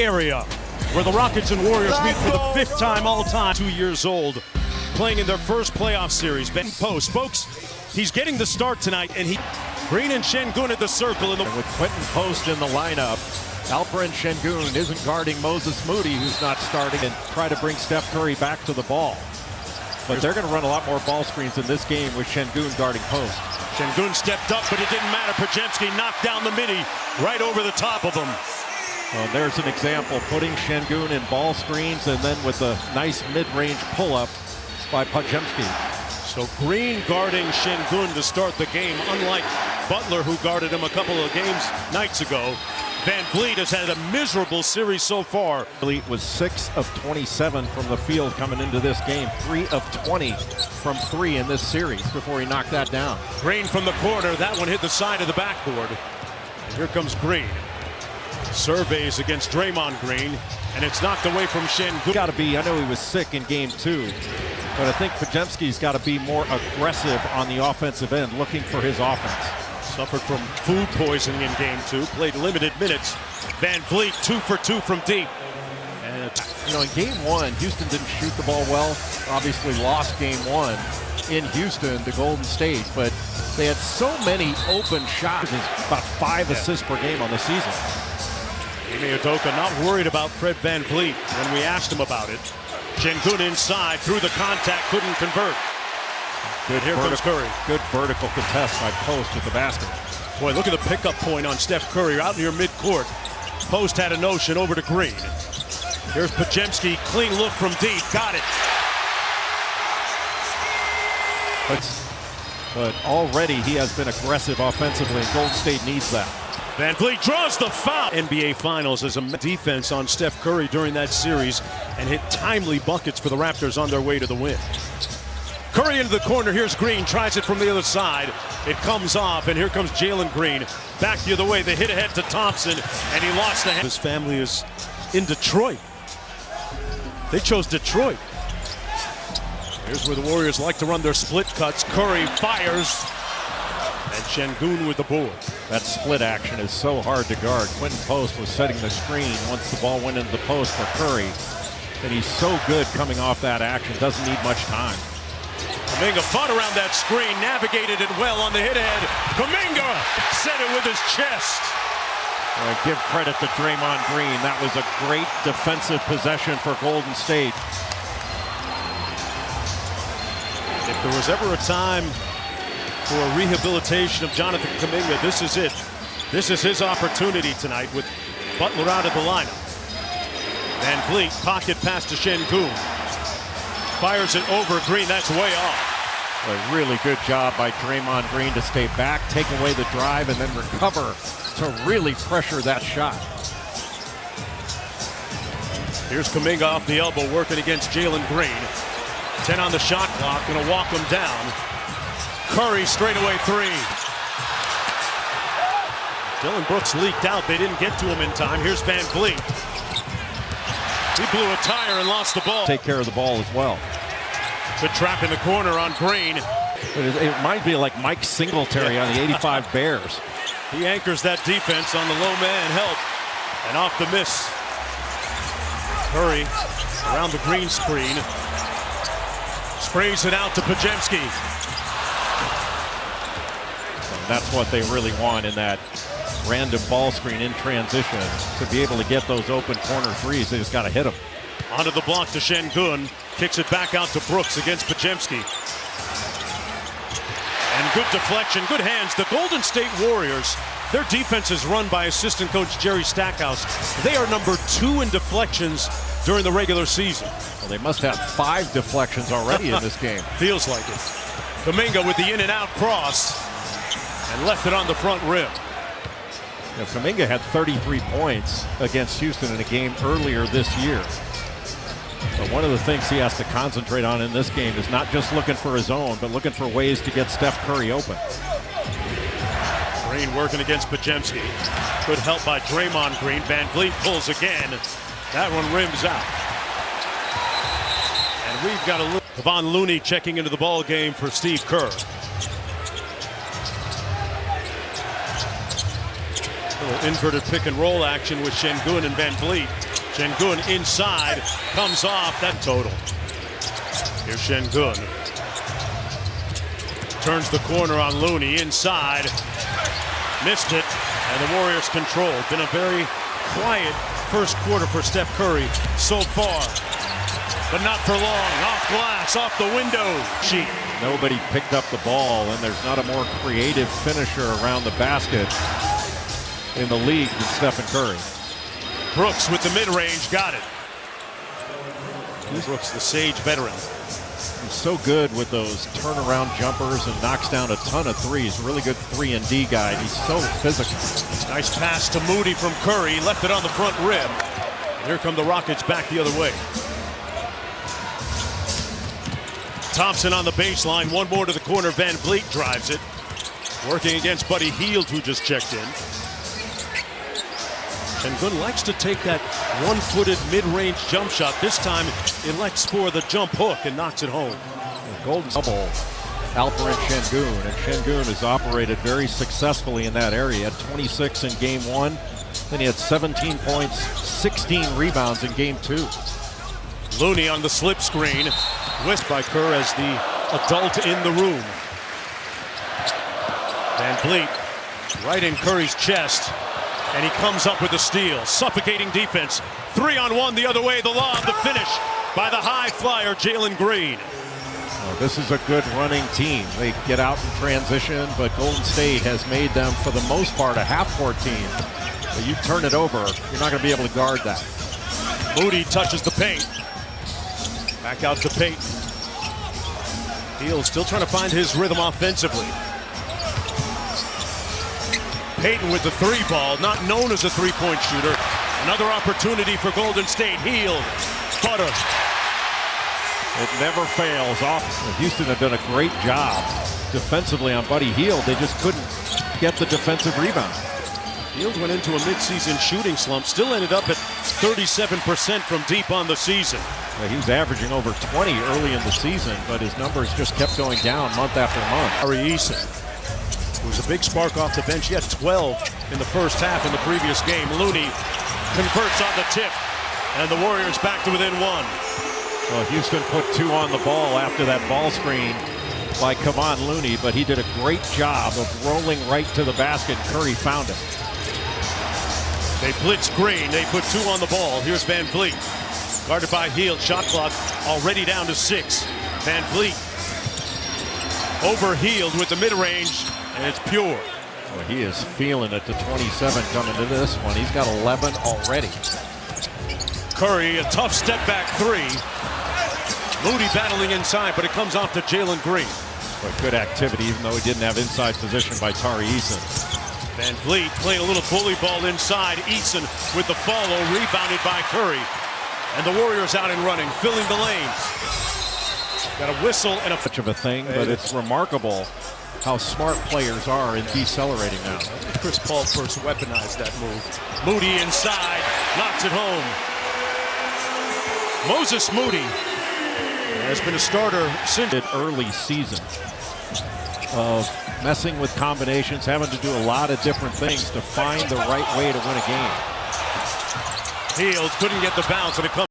area where the Rockets and Warriors meet for the 5th time all time. 2 years old, playing in their first playoff series. Ben Post, folks, he's getting the start tonight, and Green and Şengün at the circle. And with Quentin Post in the lineup, Alperen Şengün isn't guarding Moses Moody, who's not starting, and try to bring Steph Curry back to the ball. But they're going to run a lot more ball screens in this game with Şengün guarding Post. Şengün stepped up, but it didn't matter. Podziemski knocked down the midi right over the top of him. Well, there's an example, putting Şengün in ball screens and then with a nice mid-range pull-up by Podziemski. So Green guarding Şengün to start the game, unlike Butler, who guarded him a couple of nights ago. VanVleet has had a miserable series so far. VanVleet was 6 of 27 from the field coming into this game, 3 of 20 from 3 in this series before he knocked that down. Green from the corner, that one hit the side of the backboard. And here comes Green. Surveys against Draymond Green, and it's knocked away from Şengün. Got to be, I know he was sick in game 2, but I think Podziemski's got to be more aggressive on the offensive end, looking for his offense. Suffered from food poisoning in game 2, played limited minutes. VanVleet 2 for 2 from deep. And you know, in game 1, Houston didn't shoot the ball well. Obviously lost game 1 in Houston to Golden State, but they had so many open shots. About 5 assists per game on the season. Ime Udoka not worried about Fred VanVleet when we asked him about it. Şengün inside, through the contact, couldn't convert. Good. Here comes Curry. Good vertical contest by Post with the basket. Boy, look at the pickup point on Steph Curry out near midcourt. Post had a notion over to Green. Here's Podziemski, clean look from deep, got it. But already he has been aggressive offensively, and Golden State needs that. VanVleet draws the foul. NBA Finals as a defense on Steph Curry during that series and hit timely buckets for the Raptors on their way to the win. Curry into the corner. Here's Green. Tries it from the other side. It comes off, and here comes Jalen Green. Back the other way. They hit ahead to Thompson, and he lost the hand. His family is in Detroit. They chose Detroit. Here's where the Warriors like to run their split cuts. Curry fires, and Şengün with the board. That split action is so hard to guard. Quentin Post was setting the screen once the ball went into the post for Curry. And he's so good coming off that action. Doesn't need much time. Kuminga fought around that screen, navigated it well on the hit ahead. Kuminga set it with his chest. Give credit to Draymond Green. That was a great defensive possession for Golden State. If there was ever a time for a rehabilitation of Jonathan Kuminga, this is it. This is his opportunity tonight with Butler out of the lineup. VanVleet, pocket pass to Şengün. Fires it over Green, that's way off. A really good job by Draymond Green to stay back, take away the drive, and then recover to really pressure that shot. Here's Kuminga off the elbow, working against Jalen Green. 10 on the shot clock, gonna walk him down. Curry straightaway 3. Dylan Brooks leaked out. They didn't get to him in time. Here's VanVleet. He blew a tire and lost the ball. Take care of the ball as well. Good trap in the corner on Green. It reminds me of like Mike Singletary on the 85 Bears. He anchors that defense on the low man help. And off the miss. Curry around the Green screen. Sprays it out to Podziemski. That's what they really want in that random ball screen in transition, to be able to get those open corner threes. They just got to hit them. Onto the block to Şengün. Kicks it back out to Brooks against Podziemski. And good deflection, good hands. The Golden State Warriors, their defense is run by assistant coach Jerry Stackhouse. They are number 2 in deflections during the regular season. Well, they must have 5 deflections already in this game. Feels like it. Kuminga with the in and out cross and left it on the front rim. Now, Kuminga had 33 points against Houston in a game earlier this year. But one of the things he has to concentrate on in this game is not just looking for his own, but looking for ways to get Steph Curry open. Green working against Podziemski. Good help by Draymond Green. VanVleet pulls again. That one rims out. And we've got a Kevon Looney checking into the ball game for Steve Kerr. Inverted pick and roll action with Şengün and VanVleet. Şengün inside, comes off, that total. Here's Şengün. Turns the corner on Looney, inside. Missed it, and the Warriors controlled. Been a very quiet first quarter for Steph Curry so far. But not for long. Off glass, off the window sheet. Nobody picked up the ball, and there's not a more creative finisher around the basket in the league than Stephen Curry. Brooks with the mid-range, got it. Brooks, the Sage veteran. He's so good with those turnaround jumpers and knocks down a ton of threes. Really good 3-and-D guy. He's so physical. Nice pass to Moody from Curry. Left it on the front rim. Here come the Rockets back the other way. Thompson on the baseline. One more to the corner. VanVleet drives it. Working against Buddy Hield, who just checked in. Şengün likes to take that one-footed mid-range jump shot. This time, elects for the jump hook and knocks it home. Golden double, Alperen Şengün, and Şengün has operated very successfully in that area. He had 26 in game one, then he had 17 points, 16 rebounds in game two. Looney on the slip screen, whisked by Kerr as the adult in the room. VanVleet right in Curry's chest. And he comes up with a steal. Suffocating defense. 3-on-1 the other way. The lob, the finish by the high flyer, Jalen Green. Well, this is a good running team. They get out in transition, but Golden State has made them, for the most part, a half-court team. But you turn it over, you're not going to be able to guard that. Moody touches the paint. Back out to Payton. Hield still trying to find his rhythm offensively. Payton with the three ball, not known as a three-point shooter. Another opportunity for Golden State. Hield, Butter. It never fails. Houston had done a great job defensively on Buddy Hield. They just couldn't get the defensive rebound. Hield went into a midseason shooting slump. Still ended up at 37% from deep on the season. Well, he was averaging over 20 early in the season, but his numbers just kept going down month after month. It was a big spark off the bench. He had 12 in the first half in the previous game. Looney converts on the tip, and the Warriors back to within one. Well, Houston put two on the ball after that ball screen by Kevon Looney, but he did a great job of rolling right to the basket. Curry found it. They blitz Green. They put two on the ball. Here's VanVleet. Guarded by Hield. Shot clock already down to 6. VanVleet over Hield with the mid-range. And it's pure. Well, he is feeling it to 27 coming to this one. He's got 11 already. Curry, a tough step back three. Moody battling inside, but it comes off to Jalen Green. But good activity, even though he didn't have inside position by Tari Eason. VanVleet playing a little bully ball inside. Eason with the follow, rebounded by Curry. And the Warriors out and running, filling the lanes. Got a whistle and a... Much of a thing, but it's remarkable how smart players are in decelerating now. Chris Paul first weaponized that move. Moody inside, knocks it home. Moses Moody has been a starter since early season of messing with combinations, having to do a lot of different things to find the right way to win a game. Hield couldn't get the bounce, and it comes